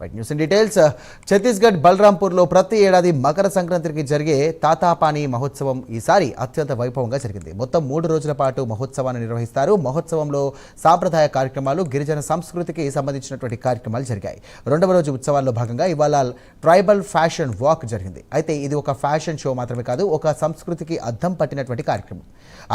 Right news in details. Chhattisgarh బల్రాంపూర్లో ప్రతి ఏడాది మకర సంక్రాంతికి జరిగే తాతాపాని మహోత్సవం ఈసారి అత్యంత వైభవంగా జరిగింది. మొత్తం 3 రోజుల పాటు మహోత్సవాన్ని నిర్వహిస్తారు. మహోత్సవంలో సాంప్రదాయ కార్యక్రమాలు, గిరిజన సంస్కృతికి సంబంధించినటువంటి కార్యక్రమాలు జరిగాయి. 2వ రోజు ఉత్సవాల్లో భాగంగా ఇవాళ ట్రైబల్ ఫ్యాషన్ వాక్ జరిగింది. అయితే ఇది ఒక ఫ్యాషన్ షో మాత్రమే కాదు, ఒక సంస్కృతికి అద్దం పట్టినటువంటి కార్యక్రమం.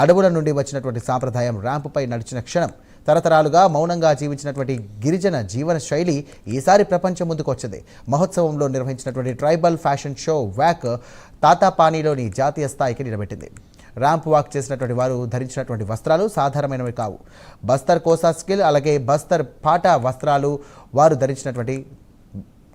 అడవుల నుండి వచ్చినటువంటి సాంప్రదాయం ర్యాంపుపై నడిచిన క్షణం, తరతరాలుగా మౌనంగా జీవించినటువంటి గిరిజన జీవన శైలి ఈసారి ప్రపంచం ముందుకు వచ్చింది. మహోత్సవంలో నిర్వహించినటువంటి ట్రైబల్ ఫ్యాషన్ షో వాక్ తాతాపానీలోని జాతీయ స్థాయికి నిలబెట్టింది. ర్యాంప్ వాక్ చేసినటువంటి వారు ధరించినటువంటి వస్త్రాలు సాధారణమైనవి కావు. బస్తర్ కోసా స్కిల్, అలాగే బస్తర్ పాటా వస్త్రాలు వారు ధరించినటువంటి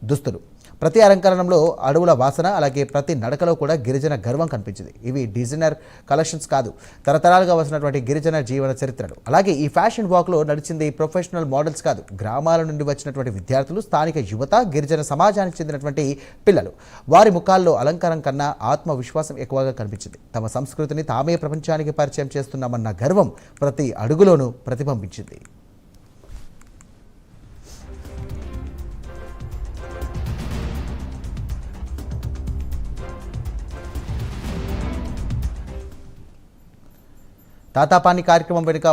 దుస్తులు. ప్రతి అలంకరణలో అడవుల వాసన, అలాగే ప్రతి నడకలో కూడా గిరిజన గర్వం కనిపించింది. ఇవి డిజైనర్ కలెక్షన్స్ కాదు, తరతరాలుగా వస్తున్నటువంటి గిరిజన జీవన చరిత్రలు. అలాగే ఈ ఫ్యాషన్ వాక్లో నడిచింది ప్రొఫెషనల్ మోడల్స్ కాదు, గ్రామాల నుండి వచ్చినటువంటి విద్యార్థులు, స్థానిక యువత, గిరిజన సమాజానికి చెందినటువంటి పిల్లలు. వారి ముఖాల్లో అలంకారం కన్నా ఆత్మవిశ్వాసం ఎక్కువగా కనిపించింది. తమ సంస్కృతిని తామే ప్రపంచానికి పరిచయం చేస్తున్నామన్న గర్వం ప్రతి అడుగులోనూ ప్రతిబింబించింది. తాతాపాని కార్యక్రమం వెనుక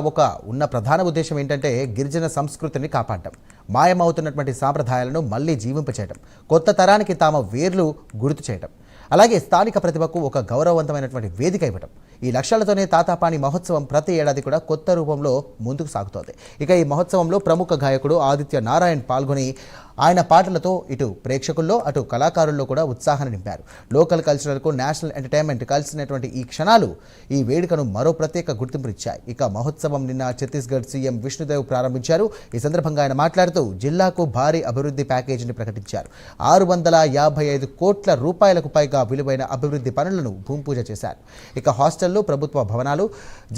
ఉన్న ప్రధాన ఉద్దేశం ఏంటంటే గిరిజన సంస్కృతిని కాపాడటం, మాయమవుతున్నటువంటి సాంప్రదాయాలను మళ్లీ జీవింపచేయడం, కొత్త తరానికి తమ వేర్లు గుర్తు చేయడం, అలాగే స్థానిక ప్రతిభకు ఒక గౌరవవంతమైనటువంటి వేదిక ఇవ్వడం. ఈ లక్ష్యాలతోనే తాతాపాని మహోత్సవం ప్రతి ఏడాది కూడా కొత్త రూపంలో ముందుకు సాగుతోంది. ఇక ఈ మహోత్సవంలో ప్రముఖ గాయకుడు ఆదిత్య నారాయణ్ పాల్గొని ఆయన పాటలతో ఇటు ప్రేక్షకుల్లో అటు కళాకారుల్లో కూడా ఉత్సాహాన్ని నింపారు. లోకల్ కల్చరల్కు నేషనల్ ఎంటర్టైన్మెంట్ కలిసినటువంటి ఈ క్షణాలు ఈ వేడుకను మరో ప్రత్యేక గుర్తింపునిచ్చాయి. ఇక మహోత్సవం నిన్న ఛత్తీస్గఢ్ సీఎం విష్ణుదేవ్ ప్రారంభించారు. ఈ సందర్భంగా ఆయన మాట్లాడుతూ జిల్లాకు భారీ అభివృద్ధి ప్యాకేజీని ప్రకటించారు. 655 కోట్ల రూపాయలకు పైగా విలువైన అభివృద్ధి పనులను భూమి పూజ చేశారు. ఇక హాస్టళ్లు, ప్రభుత్వ భవనాలు,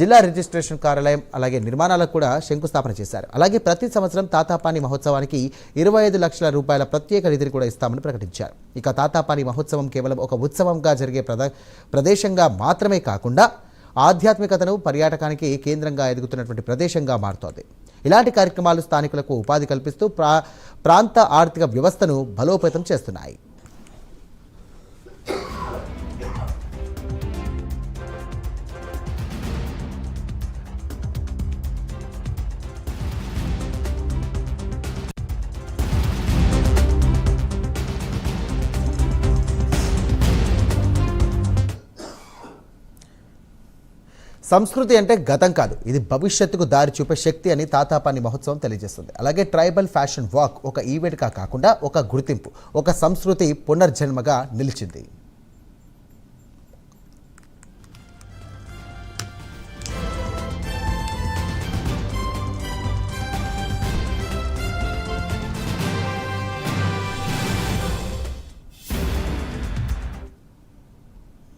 జిల్లా రిజిస్ట్రేషన్ కార్యాలయం, అలాగే నిర్మాణాలకు కూడా శంకుస్థాపన చేశారు. అలాగే ప్రతి సంవత్సరం తాతాపాని మహోత్సవానికి 25 లక్షల రూపాయల ప్రత్యేక నిధిని కూడా ఇస్తామని ప్రకటించారు. ఇక తాతాపాని మహోత్సవం కేవలం ఒక ఉత్సవంగా జరిగే ప్రదేశంగా మాత్రమే కాకుండా ఆధ్యాత్మికతను, పర్యాటకానికి కేంద్రంగా ఎదుగుతున్నటువంటి ప్రదేశంగా మారుతోంది. ఇలాంటి కార్యక్రమాలు స్థానికులకు ఉపాధి కల్పిస్తూ ప్రాంత ఆర్థిక వ్యవస్థను బలోపేతం చేస్తున్నాయి. సంస్కృతి అంటే గతం కాదు, ఇది భవిష్యత్తుకు దారి చూపే శక్తి అని తాతాపాని మహోత్సవం తెలియజేస్తుంది. అలాగే ట్రైబల్ ఫ్యాషన్ వాక్ ఒక ఈవెంట్గా కాకుండా ఒక గుర్తింపు, ఒక సంస్కృతి పునర్జన్మగా నిలిచింది.